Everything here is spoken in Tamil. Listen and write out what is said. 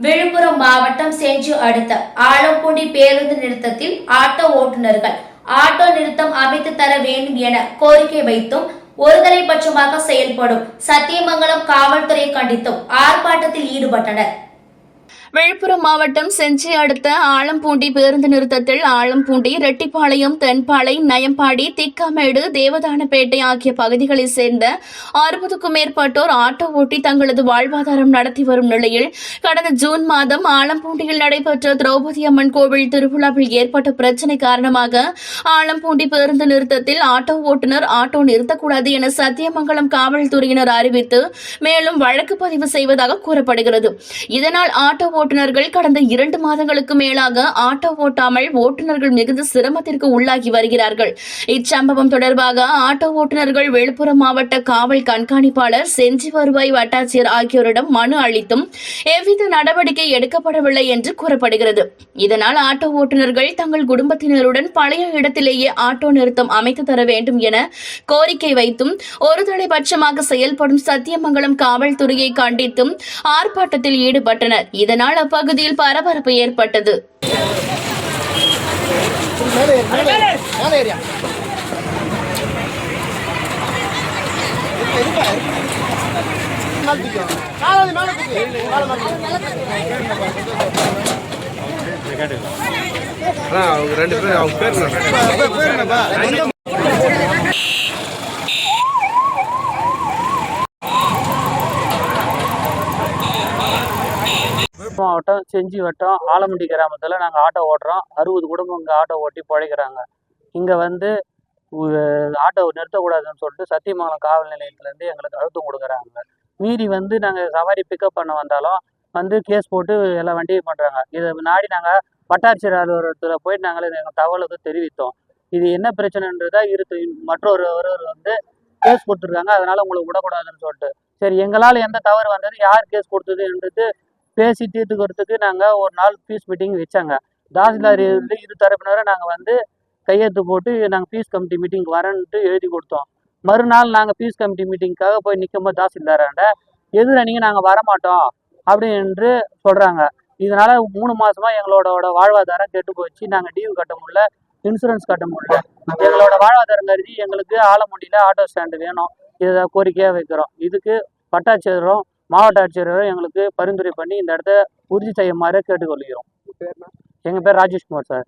விழுப்புரம் மாவட்டம் செஞ்சி அடுத்த ஆலம்பூண்டி பேருந்து நிறுத்தத்தில் ஆட்டோ ஓட்டுநர்கள் ஆட்டோ நிறுத்தம் அமைத்து தர வேண்டும் என கோரிக்கை வைத்தும் ஒருதலைபட்சமாக செயல்படும் சத்தியமங்கலம் காவல்துறை கண்டித்தும் ஆர்ப்பாட்டத்தில் ஈடுபட்டனர். விழுப்புரம் மாவட்டம் செஞ்சி அடுத்த ஆலம்பூண்டி பேருந்து நிறுத்தத்தில் ஆலம்பூண்டி, ரெட்டிப்பாளையம், தென்பாளை, நயம்பாடி, திக்காமேடு, தேவதானப்பேட்டை ஆகிய பகுதிகளைச் சேர்ந்த 60க்கும் மேற்பட்டோர் ஆட்டோ ஓட்டி தங்களது வாழ்வாதாரம் நடத்தி வரும் நிலையில் கடந்த ஜூன் மாதம் ஆலம்பூண்டியில் நடைபெற்ற திரௌபதி அம்மன் கோவில் திருவிழாவில் ஏற்பட்ட பிரச்சினை காரணமாக ஆலம்பூண்டி பேருந்து நிறுத்தத்தில் ஆட்டோ ஓட்டுநர் ஆட்டோ நிறுத்தக்கூடாது என சத்தியமங்கலம் காவல்துறையினர் அறிவித்து மேலும் வழக்கு பதிவு செய்வதாக கூறப்படுகிறது. இதனால் ஆட்டோ ஓட்டுநர்கள் கடந்த 2 மாதங்களுக்கு மேலாக ஆட்டோ ஓட்டாமல் ஓட்டுநர்கள் மிகுந்த சிரமத்திற்கு உள்ளாகி வருகிறார்கள். இச்சம்பவம் தொடர்பாக ஆட்டோ ஓட்டுநர்கள் விழுப்புரம் மாவட்ட காவல் கண்காணிப்பாளர், செஞ்சி வருவாய் வட்டாட்சியர் ஆகியோரிடம் மனு அளித்தும் எவ்வித நடவடிக்கை எடுக்கப்படவில்லை என்று கூறப்படுகிறது. இதனால் ஆட்டோ ஓட்டுநர்கள் தங்கள் குடும்பத்தினருடன் பழைய இடத்திலேயே ஆட்டோ நிறுத்தம் அமைத்து தர வேண்டும் என கோரிக்கை வைத்தும் ஒருதலைபட்சமாக செயல்படும் சத்தியமங்கலம் காவல்துறையை கண்டித்தும் ஆர்ப்பாட்டத்தில் ஈடுபட்டனர். இதனால் அப்பகுதியில் பரபரப்பு ஏற்பட்டது. மாவட்டம் செஞ்சி வட்டம் ஆலமண்டி கிராமத்தில் நாங்கள் ஆட்டோ ஓட்டுறோம். 60 குடும்பம் இங்கே ஆட்டோ ஓட்டி பிழைக்கிறாங்க. இங்கே வந்து ஆட்டோ நிறுத்தக்கூடாதுன்னு சொல்லிட்டு சத்தியமங்கலம் காவல் நிலையத்துலேருந்து எங்களுக்கு அழுத்தம் கொடுக்குறாங்க. மீறி வந்து நாங்கள் சவாரி பிக்கப் பண்ண வந்தாலும் வந்து கேஸ் போட்டு எல்லா வண்டியும் பண்ணுறாங்க. இதை நாடி நாங்கள் வட்டாட்சியர் அலுவலகத்தில் போயிட்டு நாங்கள் எங்கள் தகவலுக்கு தெரிவித்தோம். இது என்ன பிரச்சனைன்றதா மற்றொரு வந்து கேஸ் கொடுத்துருக்காங்க. அதனால் உங்களுக்கு விடக்கூடாதுன்னு சொல்லிட்டு, சரி எங்களால் எந்த தவறு வந்தது, யார் கேஸ் கொடுத்ததுன்றது பேசி தீர்த்துக்கிறதுக்கு நாங்கள் ஒரு நாள் பீஸ் மீட்டிங் வச்சாங்க. தாசில்தார் இரு தரப்பினரை நாங்கள் வந்து கையெழுத்து போட்டு நாங்கள் பீஸ் கமிட்டி மீட்டிங் வரேன்ட்டு எழுதி கொடுத்தோம். மறுநாள் நாங்கள் பீஸ் கமிட்டி மீட்டிங்காக போய் நிற்கும்போது தாசில்தாராண்ட எதிரணிங்க நாங்கள் வரமாட்டோம் அப்படின்னு சொல்கிறாங்க. இதனால் 3 மாதமாக எங்களோட வாழ்வாதாரம் கெட்டு போச்சு. நாங்கள் டியூ கட்ட முடியல, இன்சூரன்ஸ் கட்ட முடியல. எங்களோட வாழ்வாதாரம் கருதி எங்களுக்கு ஆலமண்டியில் ஆட்டோ ஸ்டாண்டு வேணும். இதை கோரிக்கையாக வைக்கிறோம். இதுக்கு வட்டாட்சியரும் மாவட்ட ஆட்சியரும் எங்களுக்கு பரிந்துரை பண்ணி இந்த இடத்த உறுதி செய்யுமாறு கேட்டுக்கொள்கிறோம். எங்கள் பேர் ராஜேஷ்குமார் சார்.